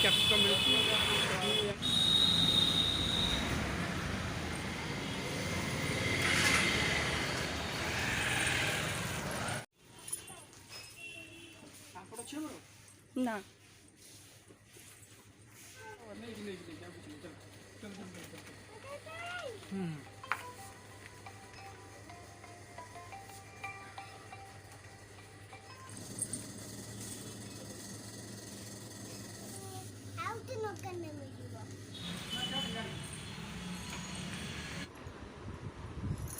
Capsicum ମିଳୁଛି। ନା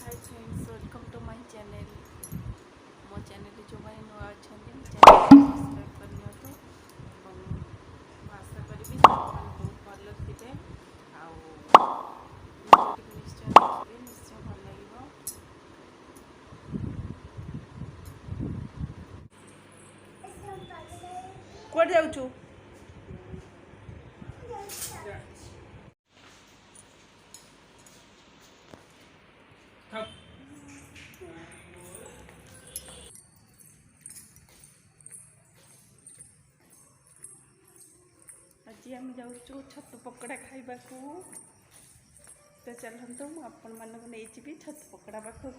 hi friends, welcome to my channel. मो चैनल जो मैंने नुआ अच्छा सब्सक्राइब करनी तो आशा करी बहुत भल थे निश्चय देखिए, निश्चय भल लगे। कौन जाऊँ आज आम जाऊँ छतु पकड़ा खाइबा को। तो चलते मुझे आपण मानक नहीं जी छतु पकड़ा पाखक।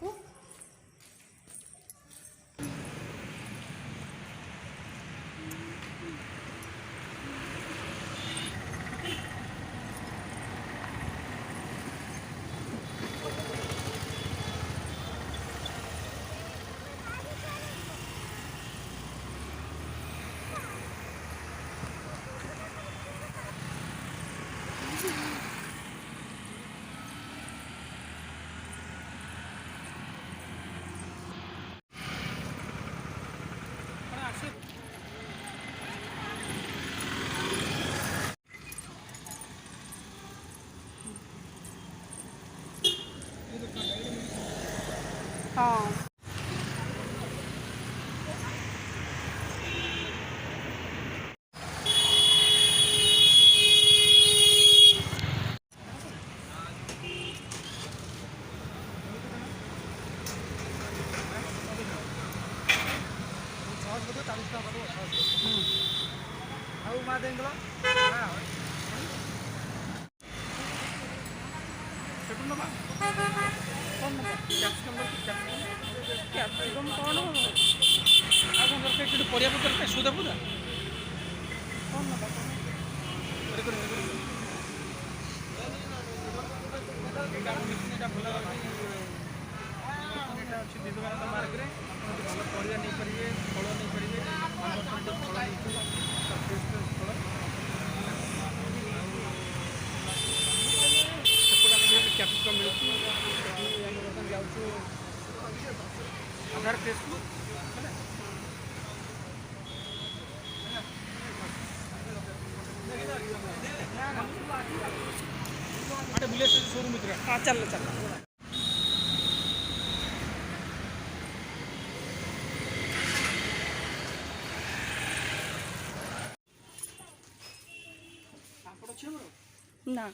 हाँ कैप्सिकम कौन हो परिया पत्र सुधा पूजा कौन ना अच्छी विवेकानंद मार्ग में भल परिया नहीं पारे, फल नहीं पारे। फल कैप्सिकम मिलूँ जाऊँ आधार टेस्ट को बुले शोरूम हाँ चलो चलो ना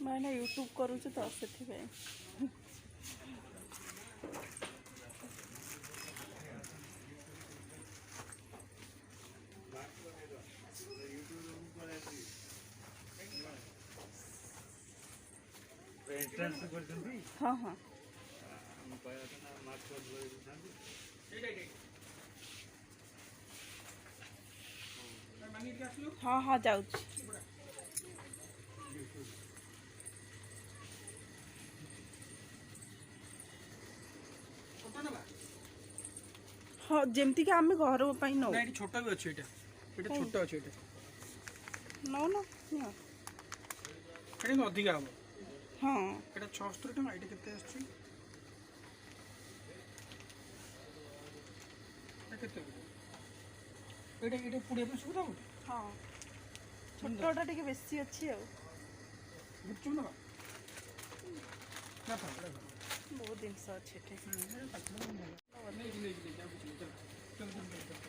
मैंने यूट्यूब करूँ तो से हाँ हाँ हाँ हाँ जाऊँ हाँ जमती कि आम घर नौ छोट भी अच्छे छोट अच्छे नौ ना अधिका हम हाँ 76 टका ये केते आछी ये पुड़िया पे सुविधा हो। हाँ छोटा टे बेसी अच्छी गुपचुप ना ନା ପାଖରେ ଭଲ। ବହୁତ ଜିନିଷ ଅଛି ଏଠି। ପାଖରେ ଭଲ ନେଇକି ଆଉ କିଛି ଚାଲ ଚାଲ ଚାଲ ଚାଲ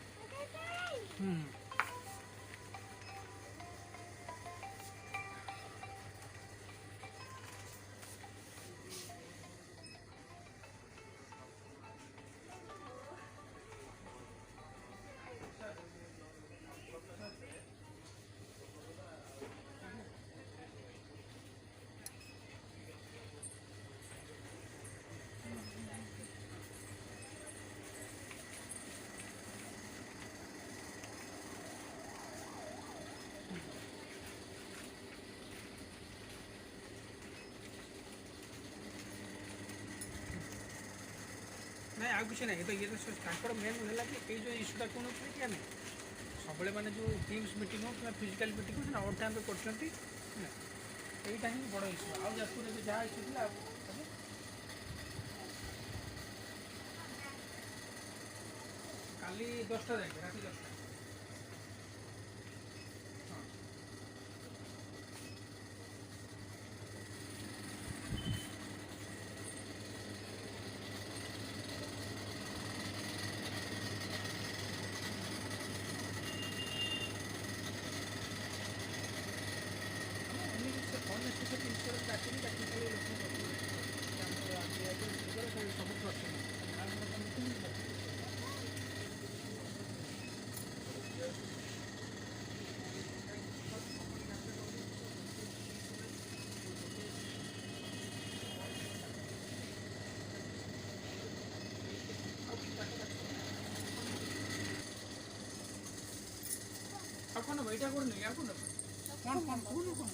ନାଇଁ ଆଉ କିଛି ନାହିଁ। ତ ଇଏ ତ ତାଙ୍କର ମେନ୍ ହେଲା କି ଏଇ ଯେଉଁ ଇସ୍ୟୁଟା କ'ଣ ହେଉଛି କି ଆମେ ସବୁବେଳେ ମାନେ ଯେଉଁ ଟିମ୍ସ ମିଟିଂ ହଉ କିମ୍ବା ଫିଜିକାଲ୍ ମିଟିଂ ହଉ ସେଟା ଅଲ୍ ଟାଇମ୍ରେ କରୁଛନ୍ତି ହେଲା। এইটা ହିଁ ବଡ଼ ଇସ୍ୟୁ। ଆଉ ଯାଜପୁରରେ ବି ଯାହା ଇସ୍ୟୁ ଥିଲା ସବୁ କାଲି 10ଟା ଯାକେ ରାତି 10ଟା। ହଁ ଅନନେସେସାରୀ ଇନ୍ସୁରାନ୍ସ ଡାକିନି ଡାକିକି ଲୋକଙ୍କୁ ସବୁ ପ୍ରଶ୍ନ ଆଉ କ'ଣ ନେବ? ଏଇଟା କ'ଣ ନେବି ଆଉ କ'ଣ ନେବ? କ'ଣ କ'ଣ କହୁନ କ'ଣ?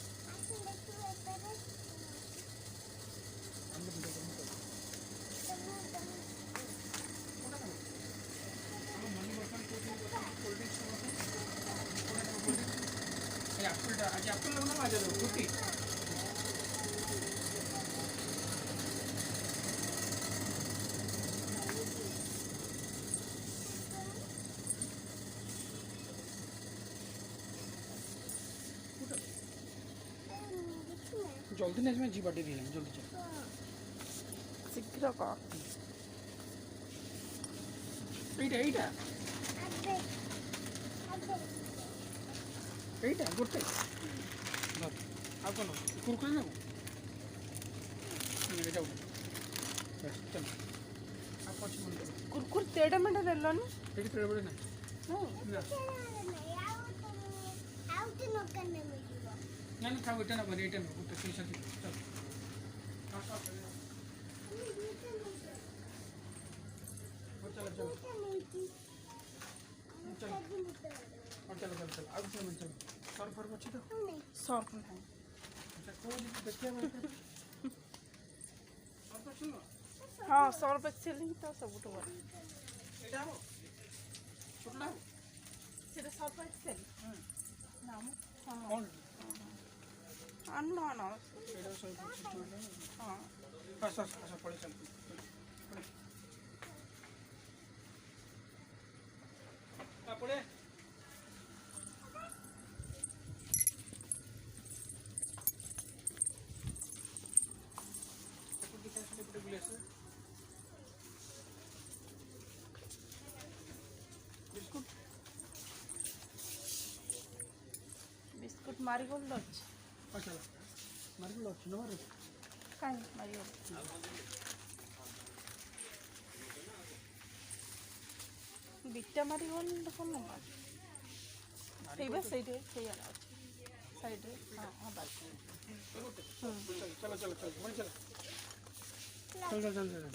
ଆପଲଟା ଆଜି ଆପଲ ନେବ ନା ଆଜି ଦେବ ଫୁଟି जल्दी नहीं मैं जीवा डेरी है जल्दी चल ଶୀଘ୍ର କହ। এইটা এইটা এইটা গোটে ধর ଆଉ କ'ଣ କୁରକୁରେ ନେବୁ ଏଇଟା ଗୋଟେ ବାସ୍ ଚାଲ ଆଉ ପଛ ମନେ କର କୁରକୁର ତେଢ଼େ ମେଢ଼େ ଦେଲନି। ଏଇଠି ତେଳେ ବେଳେ ନାହିଁ ନା ନା ନା ଖାଉ ଏଇଟା ନେବନି ଏଇଟା ନେବୁ ଗୋଟେ ପଇସା ଚାଲ चलो चलो चलो चलो चलो चलो आगे चलो चलो सर फर अच्छी तो ସର୍ଫ ନାହିଁ। अच्छा कोई देखिए मैं सर तो सुनो ହଁ ସର୍ଫ ଏକ୍ସେଲ ହିଁ ତ ସବୁଠୁ ଭଲ। ଏଇଟା ହବ ଛୋଟଟା ହବ ସେଟା ସର୍ଫ ଏକ୍ସେଲ ନା ମ କଣ ଆଣୁ ଆଣ ଏଇଟା ସବୁ ସିଷ୍ଟମ ହଁ ଆସ ଆସ ଆସ ପଳେଇ ଚାଲ ପଳେଇ ବିସ୍କୁଟ ବିସ୍କୁଟ ମାରିଗୋଲ୍ଡ ଅଛି। ଆଚ୍ଛା ମାରିଗୋଲ୍ଡ ଅଛି ନବାର କାହିଁ ମାରିଗୋଲ୍ଡ ବିଟା ମାରିଗୋଲ୍ଡ କ'ଣ ନବା ସେଇଟା ସେଇଠି ସେଇଆଡ଼େ ଅଛି ସାଇଡ଼ରେ ହଁ ହଁ ବାସ୍ चलो चलो चलो चल चल चल चल चल चल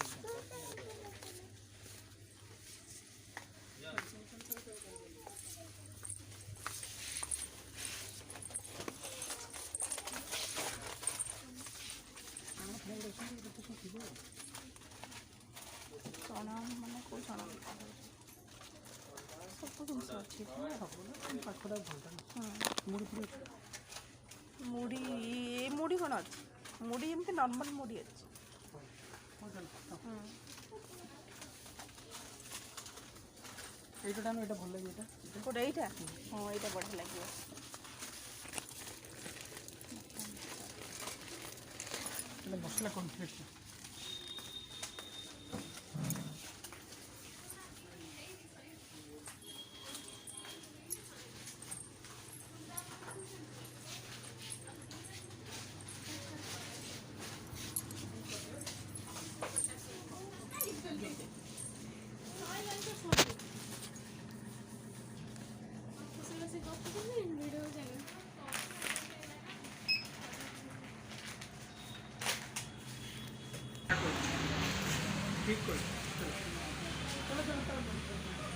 ଚଣା ମାନେ କେଉଁ ଚଣା ସବୁ ଜିନିଷ ଅଛି ପାଖଟା ଭଲ ମୁଢ଼ି ଏ ମୁଢ଼ି କ'ଣ ଅଛି ମୁଢ଼ି ଏମିତି ନର୍ମାଲ ମୁଢ଼ି ଅଛି। এইটা না এটা ভালো লাগে এটা କୋଉଟା ଏଇଟା ହଁ ଏଇଟା ବଢ଼ିଆ ଲାଗିବ। ମସଲା କମ୍ପ୍ଲିଟ୍ ঠিক করে চলো চলো চলো